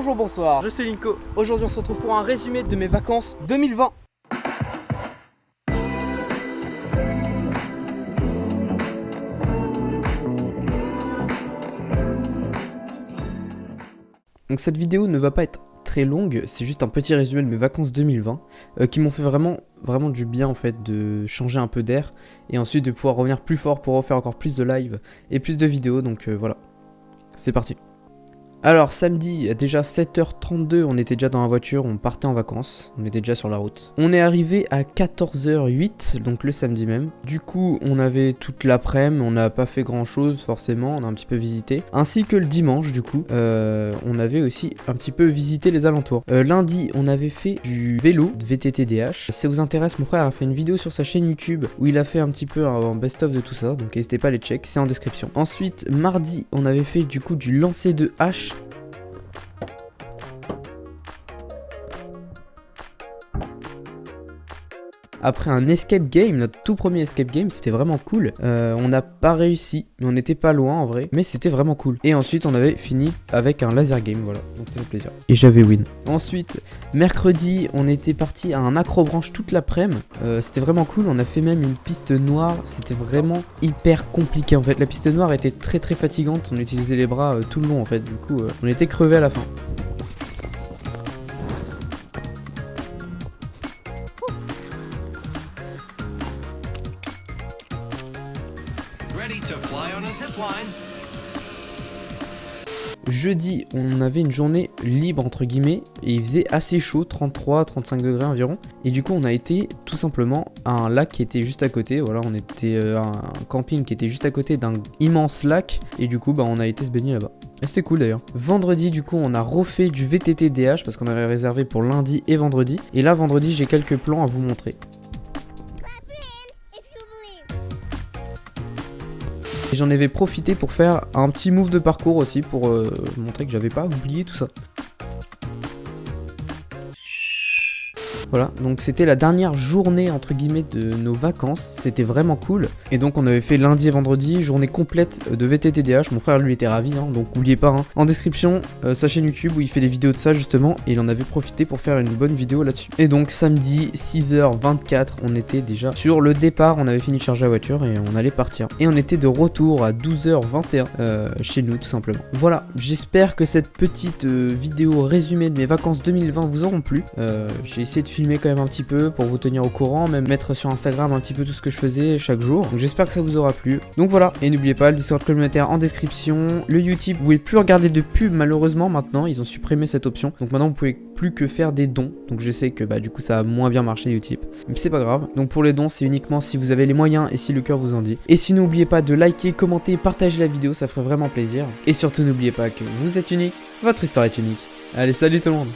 Bonjour, bonsoir, je suis Linko. Aujourd'hui on se retrouve pour un résumé de mes vacances 2020. Donc cette vidéo ne va pas être très longue, c'est juste un petit résumé de mes vacances 2020 qui m'ont fait vraiment du bien en fait, de changer un peu d'air et ensuite de pouvoir revenir plus fort pour refaire encore plus de live et plus de vidéos. Donc voilà, c'est parti. Alors samedi, déjà 7h32, on était déjà dans la voiture, on partait en vacances, on était déjà sur la route. On est arrivé à 14h08, donc le samedi même. Du coup, on avait toute l'après-midi, on n'a pas fait grand chose forcément, on a un petit peu visité. Ainsi que le dimanche du coup, on avait aussi un petit peu visité les alentours. Lundi, on avait fait du vélo, de VTT-DH. Si ça vous intéresse, mon frère a fait une vidéo sur sa chaîne YouTube où il a fait un petit peu un best-of de tout ça, donc n'hésitez pas à les check, c'est en description. Ensuite, mardi, on avait fait du coup du lancer de hache. Après un escape game, notre tout premier escape game, c'était vraiment cool. On n'a pas réussi, mais on n'était pas loin en vrai. Mais c'était vraiment cool. Et ensuite, on avait fini avec un laser game, voilà. Donc ça fait plaisir. Et j'avais win. Ensuite, mercredi, on était parti à un acrobranche toute l'après-midi. C'était vraiment cool. On a fait même une piste noire. C'était vraiment hyper compliqué en fait. La piste noire était très fatigante. On utilisait les bras tout le long en fait. Du coup, on était crevés à la fin. Jeudi, on avait une journée libre entre guillemets et il faisait assez chaud, 33-35 degrés environ. Et du coup, on a été tout simplement à un lac qui était juste à côté. Voilà, on était à un camping qui était juste à côté d'un immense lac. Et du coup, on a été se baigner là-bas. Et c'était cool d'ailleurs. Vendredi, du coup, on a refait du VTT-DH parce qu'on avait réservé pour lundi et vendredi. Et là, vendredi, j'ai quelques plans à vous montrer. Et j'en avais profité pour faire un petit move de parcours aussi pour montrer que j'avais pas oublié tout ça. Voilà, donc c'était la dernière journée entre guillemets de nos vacances, c'était vraiment cool. Et donc on avait fait lundi et vendredi, journée complète de VTT-DH, mon frère lui était ravi, donc n'oubliez pas, en description, sa chaîne YouTube où il fait des vidéos de ça justement, et il en avait profité pour faire une bonne vidéo là-dessus. Et donc samedi, 6h24, on était déjà sur le départ, on avait fini de charger la voiture et on allait partir. Et on était de retour à 12h21 chez nous tout simplement. Voilà, j'espère que cette petite vidéo résumée de mes vacances 2020 vous auront plu. J'ai essayé de filmer quand même un petit peu pour vous tenir au courant, même mettre sur Instagram un petit peu tout ce que je faisais chaque jour. Donc j'espère que ça vous aura plu. Donc voilà, et n'oubliez pas le Discord communautaire en description, le YouTube, vous pouvez plus regarder de pub malheureusement maintenant, ils ont supprimé cette option. Donc maintenant vous pouvez plus que faire des dons. Donc je sais que du coup ça a moins bien marché YouTube, mais c'est pas grave. Donc pour les dons, c'est uniquement si vous avez les moyens et si le cœur vous en dit. Et si n'oubliez pas de liker, commenter, partager la vidéo, ça ferait vraiment plaisir. Et surtout n'oubliez pas que vous êtes unique, votre histoire est unique. Allez, salut tout le monde.